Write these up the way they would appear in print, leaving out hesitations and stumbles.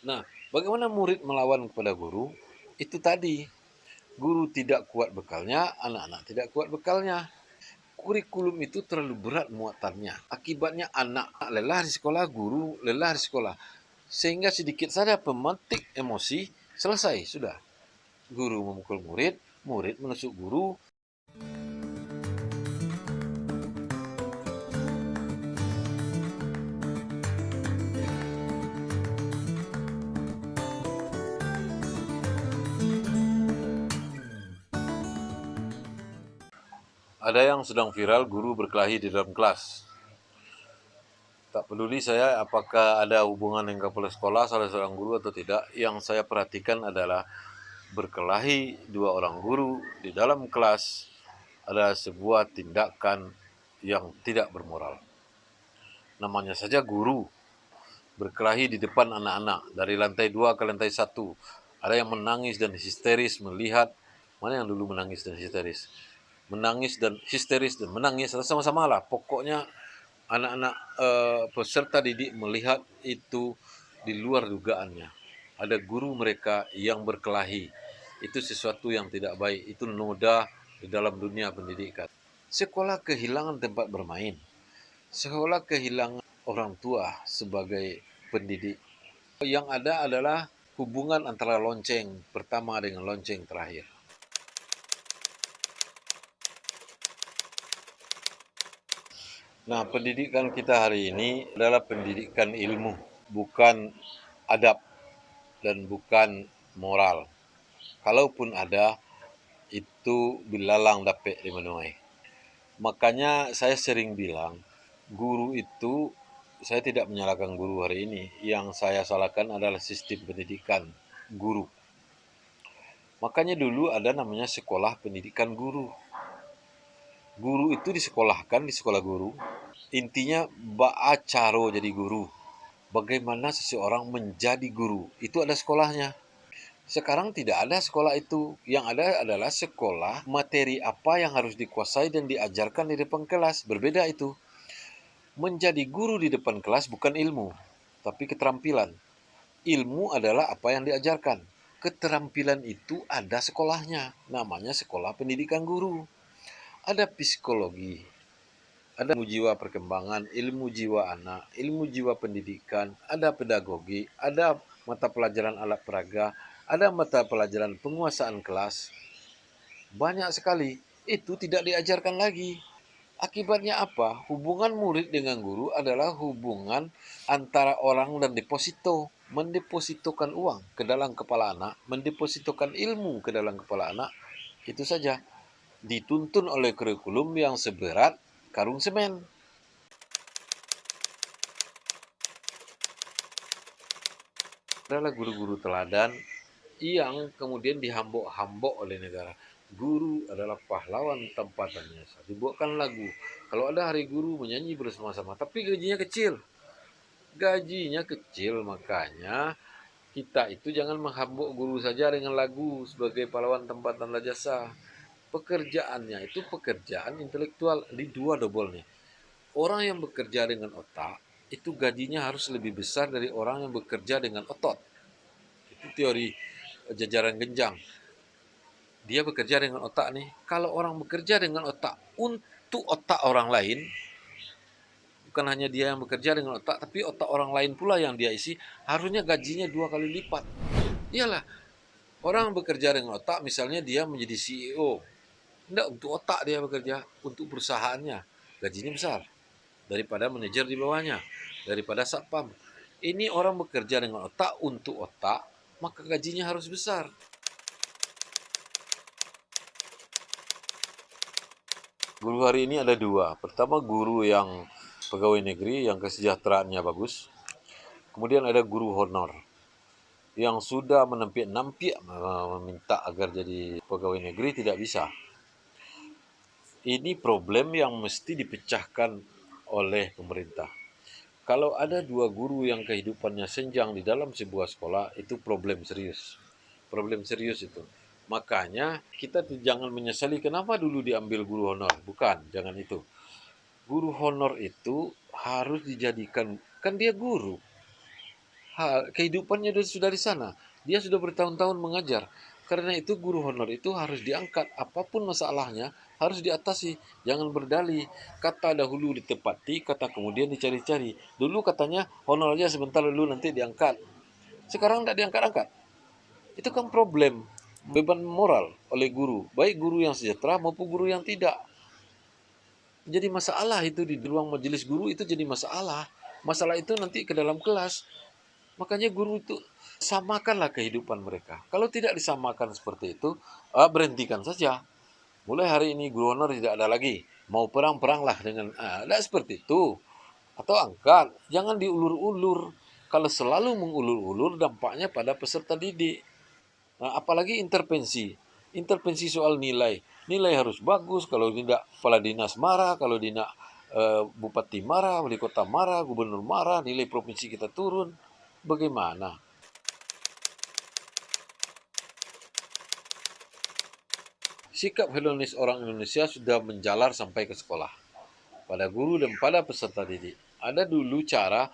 Nah, bagaimana murid melawan kepada guru? Itu tadi, guru tidak kuat bekalnya, anak-anak tidak kuat bekalnya. Kurikulum itu terlalu berat muatannya. Akibatnya anak lelah di sekolah, guru lelah di sekolah. Sehingga sedikit saja pemantik emosi, selesai, sudah. Guru memukul murid, murid menusuk guru. Ada yang sedang viral guru berkelahi di dalam kelas. Tak peduli saya apakah ada hubungan dengan kepala sekolah, salah seorang guru atau tidak. Yang saya perhatikan adalah berkelahi dua orang guru di dalam kelas adalah sebuah tindakan yang tidak bermoral. Namanya saja guru berkelahi di depan anak-anak dari lantai 2 ke lantai 1. Ada yang menangis dan histeris melihat, mana yang dulu menangis dan histeris? Menangis dan histeris dan menangis sama-sama lah. Pokoknya anak-anak peserta didik melihat itu di luar dugaannya. Ada guru mereka yang berkelahi. Itu sesuatu yang tidak baik. Itu noda di dalam dunia pendidikan. Sekolah kehilangan tempat bermain. Sekolah kehilangan orang tua sebagai pendidik. Yang ada adalah hubungan antara lonceng pertama dengan lonceng terakhir. Nah, pendidikan kita hari ini adalah pendidikan ilmu, bukan adab dan bukan moral. Kalaupun ada, itu bilalang dapet di menuai. Makanya saya sering bilang, guru itu, saya tidak menyalahkan guru hari ini. Yang saya salahkan adalah sistem pendidikan guru. Makanya dulu ada namanya sekolah pendidikan guru. Guru itu disekolahkan di sekolah guru. Intinya caro jadi guru. Bagaimana seseorang menjadi guru. Itu ada sekolahnya. Sekarang tidak ada sekolah itu. Yang ada adalah sekolah materi apa yang harus dikuasai dan diajarkan di depan kelas. Berbeda itu. Menjadi guru di depan kelas bukan ilmu, tapi keterampilan. Ilmu adalah apa yang diajarkan. Keterampilan itu ada sekolahnya. Namanya sekolah pendidikan guru. Ada psikologi, ada ilmu jiwa perkembangan, ilmu jiwa anak, ilmu jiwa pendidikan, ada pedagogi, ada mata pelajaran alat peraga, ada mata pelajaran penguasaan kelas. Banyak sekali. Itu tidak diajarkan lagi. Akibatnya apa? Hubungan murid dengan guru adalah hubungan antara orang dan deposito. Mendepositokan uang ke dalam kepala anak, mendepositokan ilmu ke dalam kepala anak, itu saja. Dituntun oleh kurikulum yang seberat karung semen. Adalah guru-guru teladan yang kemudian dihambok-hambok oleh negara. Guru adalah pahlawan tempatannya. Dibuatkan lagu. Kalau ada hari guru menyanyi bersama-sama, tapi gajinya kecil. Gajinya kecil, makanya kita itu jangan menghambok guru saja dengan lagu sebagai pahlawan tempatan jasa. Pekerjaannya itu pekerjaan intelektual di dua dobolnya. Orang yang bekerja dengan otak itu gajinya harus lebih besar dari orang yang bekerja dengan otot. Itu teori jajaran genjang. Dia bekerja dengan otak nih. Kalau orang bekerja dengan otak untuk otak orang lain, bukan hanya dia yang bekerja dengan otak, tapi otak orang lain pula yang dia isi, harusnya gajinya 2 kali lipat. Iyalah, orang bekerja dengan otak, misalnya dia menjadi CEO. Tidak untuk otak dia bekerja, untuk perusahaannya. Gajinya besar daripada manajer di bawahnya, daripada satpam. Ini orang bekerja dengan otak untuk otak, maka gajinya harus besar. Guru hari ini ada dua. Pertama, guru yang pegawai negeri yang kesejahteraannya bagus. Kemudian ada guru honor yang sudah menempiak-nampiak meminta agar jadi pegawai negeri tidak bisa. Ini problem yang mesti dipecahkan oleh pemerintah. Kalau ada dua guru yang kehidupannya senjang di dalam sebuah sekolah, itu problem serius. Problem serius itu. Makanya kita jangan menyesali kenapa dulu diambil guru honor. Bukan, jangan itu. Guru honor itu harus dijadikan, kan dia guru. Kehidupannya sudah di sana. Dia sudah bertahun-tahun mengajar. Karena itu guru honor itu harus diangkat. Apapun masalahnya harus diatasi. Jangan berdalih. Kata dahulu ditepati, kata kemudian dicari-cari. Dulu katanya honor aja sebentar dulu nanti diangkat. Sekarang tidak diangkat-angkat. Itu kan problem. Beban moral oleh guru. Baik guru yang sejahtera maupun guru yang tidak. Jadi masalah itu di ruang majelis guru itu jadi masalah. Masalah itu nanti ke dalam kelas. Makanya guru itu samakanlah kehidupan mereka. Kalau tidak disamakan seperti itu, berhentikan saja. Mulai hari ini guru honor tidak ada lagi. Mau perang-peranglah dengan tidak seperti itu. Atau angkat, jangan diulur-ulur. Kalau selalu mengulur-ulur dampaknya pada peserta didik. Nah, apalagi intervensi. Intervensi soal nilai. Nilai harus bagus, kalau tidak kepala dinas marah, kalau tidak bupati marah, wali kota marah, gubernur marah, nilai provinsi kita turun. Bagaimana? Sikap hedonis orang Indonesia sudah menjalar sampai ke sekolah, pada guru dan pada peserta didik. Ada dulu cara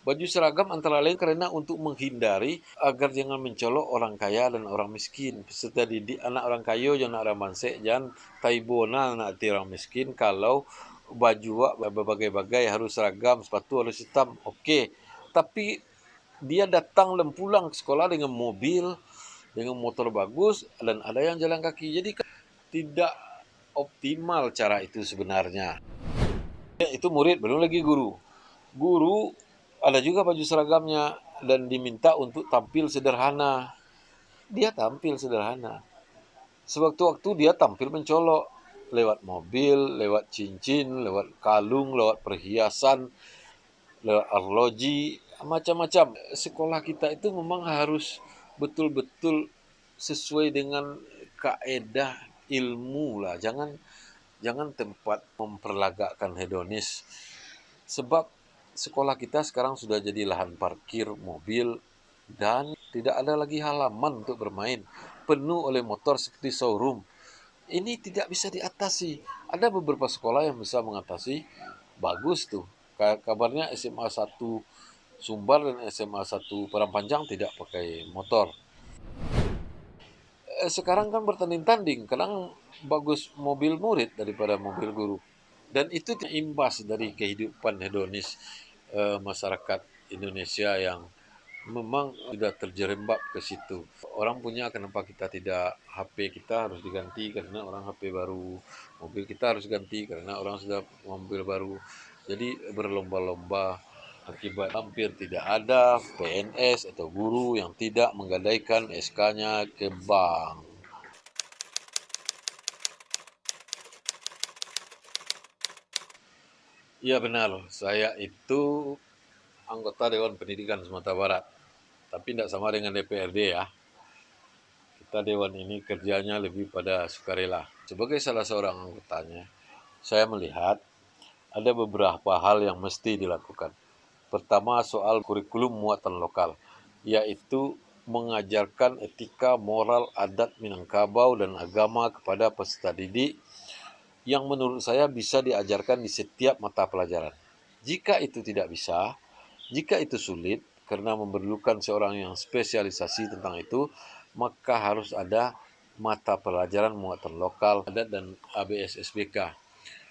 baju seragam antara lain karena untuk menghindari agar jangan mencolok orang kaya dan orang miskin. Peserta didik anak orang kaya jangan orang mansek, jangan taibona anak orang miskin. Kalau baju berbagai-bagai harus seragam, sepatu harus hitam, oke. Tapi dia datang dan pulang ke sekolah dengan mobil, dengan motor bagus, dan ada yang jalan kaki. Jadi tidak optimal cara itu sebenarnya. Itu murid, belum lagi guru. Guru ada juga baju seragamnya dan diminta untuk tampil sederhana. Dia tampil sederhana. Sewaktu-waktu dia tampil mencolok lewat mobil, lewat cincin, lewat kalung, lewat perhiasan, lewat arloji, macam-macam. Sekolah kita itu memang harus betul-betul sesuai dengan kaedah ilmu lah. Jangan tempat memperlagakkan hedonis. Sebab sekolah kita sekarang sudah jadi lahan parkir mobil dan tidak ada lagi halaman untuk bermain. Penuh oleh motor seperti showroom. Ini tidak bisa diatasi. Ada beberapa sekolah yang bisa mengatasi. Bagus tuh. Kabarnya SMA 1 Sumbar dan SMA 1 Padang tidak pakai motor. Sekarang kan bertanding-tanding. Kadang bagus mobil murid daripada mobil guru. Dan itu imbas dari kehidupan hedonis masyarakat Indonesia yang memang sudah terjerembab ke situ. Orang punya, kenapa kita tidak? HP kita harus diganti karena orang HP baru. Mobil kita harus ganti karena orang sudah mobil baru. Jadi berlomba-lomba, akibat hampir tidak ada PNS atau guru yang tidak menggadaikan SK-nya ke bank. Iya benar, saya itu anggota Dewan Pendidikan Sumatera Barat. Tapi tidak sama dengan DPRD ya. Kita Dewan ini kerjanya lebih pada sukarela. Sebagai salah seorang anggotanya, saya melihat ada beberapa hal yang mesti dilakukan. Pertama, soal kurikulum muatan lokal, yaitu mengajarkan etika, moral, adat Minangkabau dan agama kepada peserta didik yang menurut saya bisa diajarkan di setiap mata pelajaran. Jika itu tidak bisa, jika itu sulit, karena memerlukan seorang yang spesialisasi tentang itu, maka harus ada mata pelajaran muatan lokal, adat, dan ABS SBK.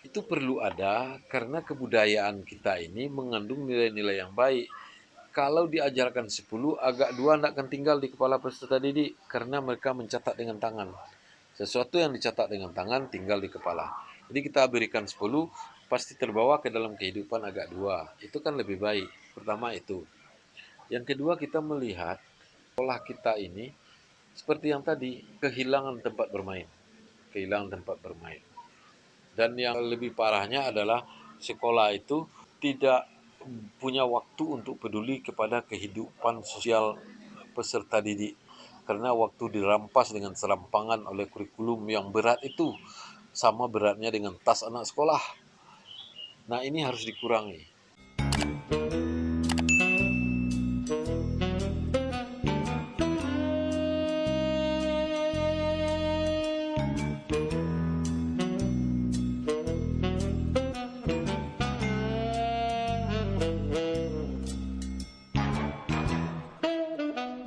Itu perlu ada karena kebudayaan kita ini mengandung nilai-nilai yang baik. Kalau diajarkan 10, agak 2 tidak akan tinggal di kepala peserta didik karena mereka mencatat dengan tangan. Sesuatu yang dicatat dengan tangan tinggal di kepala. Jadi kita berikan 10, pasti terbawa ke dalam kehidupan agak 2. Itu kan lebih baik. Pertama itu. Yang kedua, kita melihat sekolah kita ini seperti yang tadi, kehilangan tempat bermain. Kehilangan tempat bermain. Dan yang lebih parahnya adalah sekolah itu tidak punya waktu untuk peduli kepada kehidupan sosial peserta didik. Karena waktu dirampas dengan serampangan oleh kurikulum yang berat itu, sama beratnya dengan tas anak sekolah. Nah, ini harus dikurangi.